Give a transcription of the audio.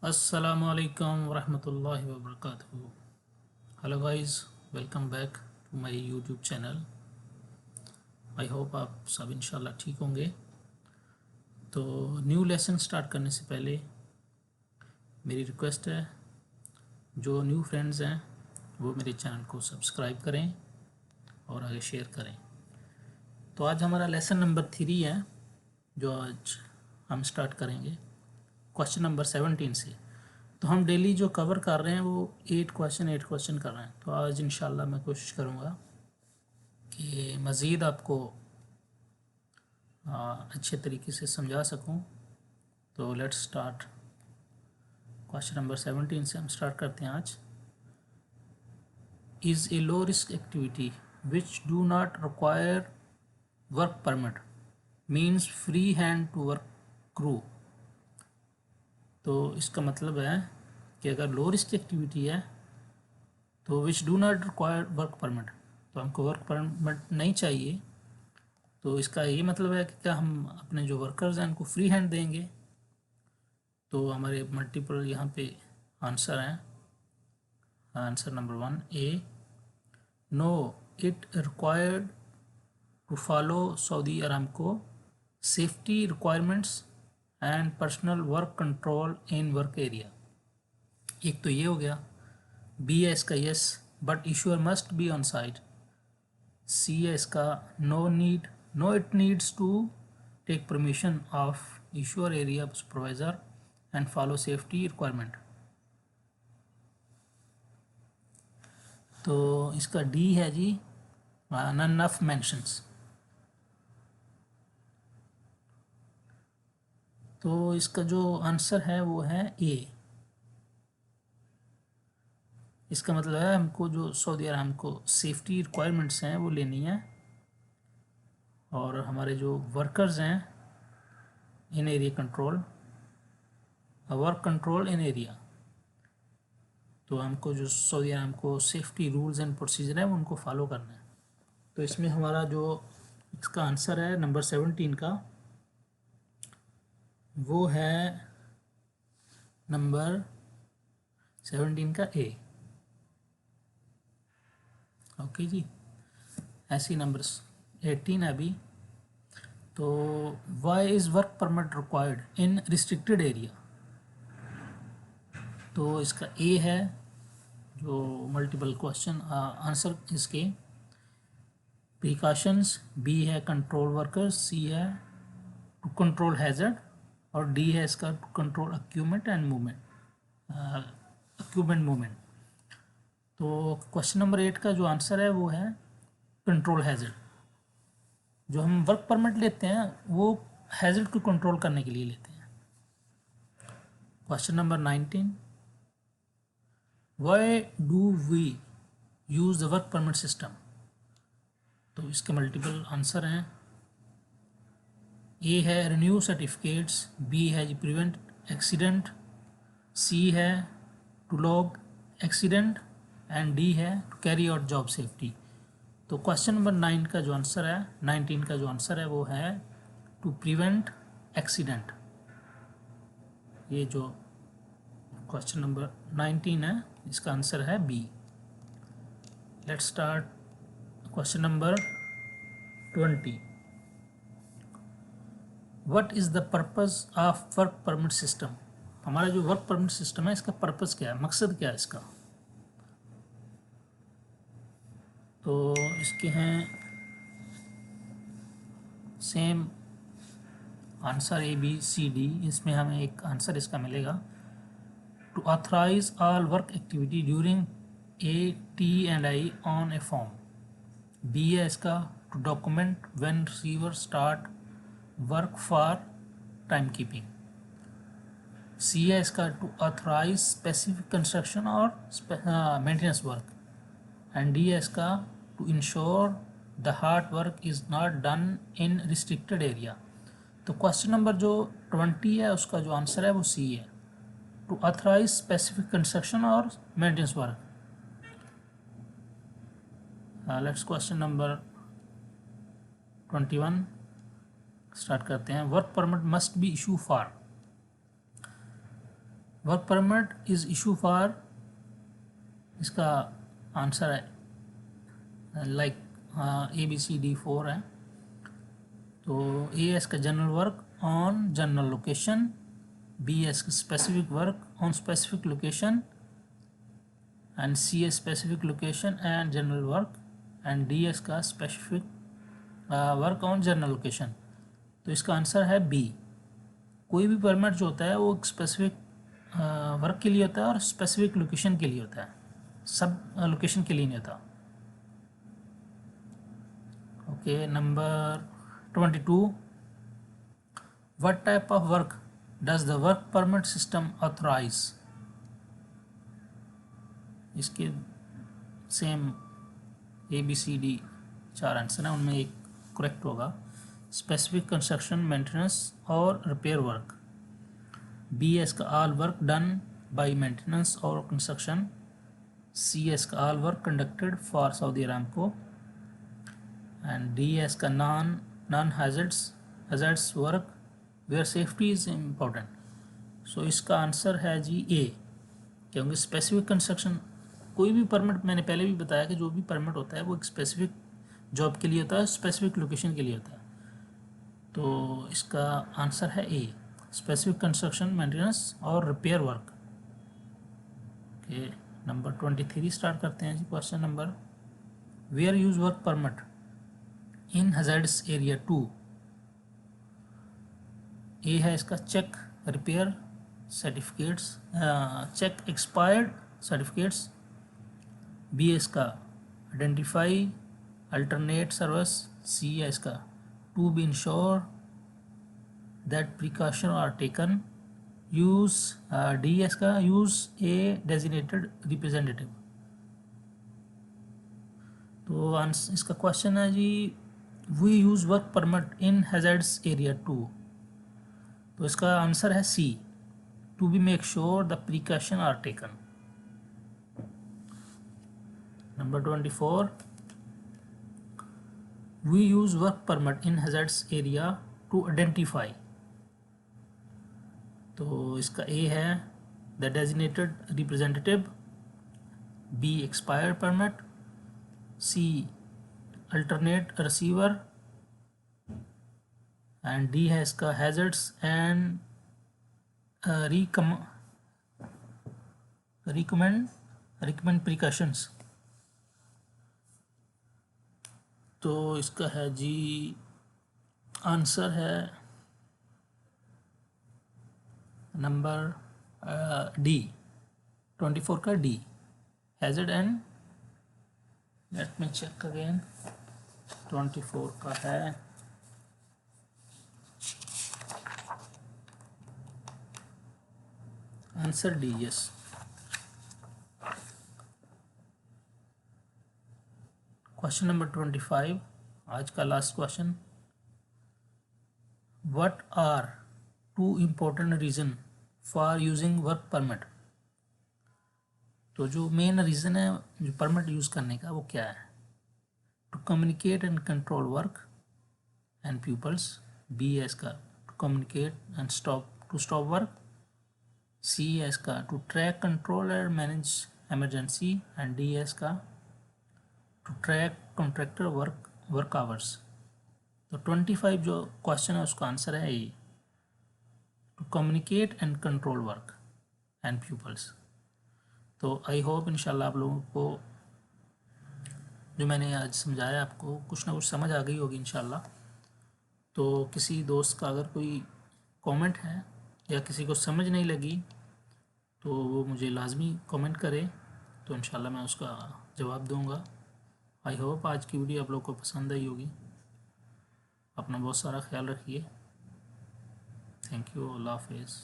अस्सलामु अलैकुम वरहमतुल्लाहि वबरकातुहू। Hello guys, welcome back to my YouTube channel. I hope आप सब इंशाल्लाह ठीक होंगे। तो न्यू लेसन स्टार्ट करने से पहले मेरी रिक्वेस्ट है, जो न्यू फ्रेंड्स हैं वो मेरे चैनल को सब्सक्राइब करें और आगे शेयर करें। तो आज हमारा लेसन नंबर 3 है जो आज हम स्टार्ट करेंगे क्वेश्चन नंबर 17 से। तो हम डेली जो कवर कर रहे हैं वो 8 क्वेश्चन कर रहे हैं। तो आज इंशाल्लाह मैं कोशिश करूँगा कि मज़ीद आपको अच्छे तरीके से समझा सकूँ। तो लेट्स स्टार्ट। क्वेश्चन नंबर 17 से हम स्टार्ट करते हैं आज। Is a low risk activity which do not require work permit means free hand to work crew. तो इसका मतलब है कि अगर लो रिस्क एक्टिविटी है तो विच do not require work permit, तो हमको वर्क परमिट नहीं चाहिए। तो इसका ये मतलब है कि क्या हम अपने जो वर्कर्स हैं उनको फ्री हैंड देंगे। तो हमारे मल्टीपल यहाँ पे आंसर हैं। Answer number 1 A, no it required to follow Saudi Aramco safety requirements and personal work control in work area. एक तो ये हो गया। बी है इसका yes, but issuer must be on site. C है इसका no it needs to take permission of issuer area supervisor and follow safety requirement. तो इसका डी है जी, नन ऑफ मेंशंस। तो इसका जो आंसर है वो है ए। इसका मतलब है हमको जो सऊदी अरामको सेफ्टी रिक्वायरमेंट्स हैं वो लेनी है, और हमारे जो वर्कर्स हैं in area control, work control in area, तो हमको जो Saudi Aramco safety rules and procedure है वो उनको फॉलो करना है। तो इसमें हमारा जो इसका आंसर है नंबर 17 का वो है नंबर 17 का ए। ओके जी। ऐसी नंबर 18 है अभी। तो why is work permit required in restricted area. तो इसका ए है जो मल्टीपल क्वेश्चन आंसर इसके प्रिकॉशंस, बी है कंट्रोल वर्कर्स, सी है टू कंट्रोल हैजर्ड, और डी है इसका to control equipment and movement, equipment movement. तो क्वेश्चन नंबर 8 का जो आंसर है वो है कंट्रोल हैजर्ड। जो हम वर्क परमिट लेते हैं वो हैजर्ड को कंट्रोल करने के लिए लेते हैं। Question number 19, why do we use the work permit system. तो इसके मल्टीपल आंसर हैं। ए है रिन्यू सर्टिफिकेट्स, बी है जी प्रिवेंट एक्सीडेंट, सी है to log accident, and D है to carry out job safety. तो क्वेश्चन नंबर 9 का जो आंसर है 19 का जो आंसर है वो है टू प्रिवेंट एक्सीडेंट। ये जो क्वेश्चन नंबर 19 है इसका आंसर है B. Let's start question number 20। What is the purpose of work permit system. हमारा जो वर्क परमिट सिस्टम है इसका पर्पस क्या है, मकसद क्या है इसका। तो इसके हैं same answer A B C D. इसमें हमें एक आंसर इसका मिलेगा to authorize all work activity during A T and I on a form. B है इसका to document when receiver start work for time keeping. C है इसका to authorize specific construction और मेंटेनेंस वर्क, एंड डी है इसका to ensure the hard work is not done in restricted area. तो question number जो 20 है उसका जो आंसर है वो सी है, टू ऑथराइज स्पेसिफिक कंस्ट्रक्शन और maintenance work. Let's question number 21 start करते हैं। Work permit must be issue for. Work permit is issue for, इसका आंसर है लाइक ABCD4 है। तो A इसका general work on general location, B इसका specific work on specific location, and C specific location and general work, and D इसका specific work on general location. तो इसका answer है B। कोई भी परमिट जो होता है वो स्पेसिफिक वर्क के लिए होता है और स्पेसिफिक लोकेशन के लिए होता है, सब लोकेशन के लिए नहीं होता। Okay, number 22, what type of work does the work permit system authorize? इसके सेम ABCD 4 आंसर है, उनमें एक करेक्ट होगा। स्पेसिफिक कंस्ट्रक्शन, मेंटेनेंस और रिपेयर वर्क। B इसका all work done by maintenance और कंस्ट्रक्शन। C इसका all work conducted for Saudi Aramco, and D इसका non hazards work where safety is important. So इसका आंसर है जी A, क्योंकि specific construction, कोई भी परमिट, मैंने पहले भी बताया कि जो भी परमिट होता है वो एक स्पेसिफिक जॉब के लिए होता है, स्पेसिफिक लोकेशन के लिए होता है। तो इसका आंसर है A, स्पेसिफिक कंस्ट्रक्शन, मेंटेनेंस और repair work. Okay, number 23 start करते हैं जी। Question number, where use work permit in hazardous area 2? A है इसका check repair certificates, check expired certificates. B है इसका आइडेंटिफाई अल्टरनेट सर्विस। सी है इसका to be ensure that precaution are taken. Use D है इसका यूज ए designated representative. तो इसका क्वेश्चन है जी, we use work permit in hazards area 2। तो इसका आंसर है C, to be make sure the precaution are taken. Number 24, we use work permit in hazards area to identify. तो इसका A है the designated representative, B expired permit, C alternate receiver, and D है इसका hazards and recommend precautions. तो इसका है जी answer है नंबर डी, 24 का D, hazard and, let me check again, 24 का है answer D, yes. Question number 25, आज का last question, what are two important reason for using work permit? तो जो मेन रीज़न है जो परमिट यूज़ करने का वो क्या है? To communicate and control work and peoples. B है इसका to communicate and stop work. C है इसका to track control and manage emergency, and D है इसका to track contractor work hours. तो 25 जो क्वेश्चन है उसका आंसर है A, to communicate and control work and peoples. तो आई होप इंशाल्लाह आप लोगों को जो मैंने आज समझाया आपको कुछ ना कुछ समझ आ गई होगी इंशाल्लाह। तो किसी दोस्त का अगर कोई कमेंट है या किसी को समझ नहीं लगी तो वो मुझे लाजमी कमेंट करे, तो इंशाल्लाह मैं उसका जवाब दूंगा। आई होप आज की वीडियो आप लोगों को पसंद आई होगी। अपना बहुत सारा ख्याल रखिए। थैंक यू, अल्लाह हाफिज़।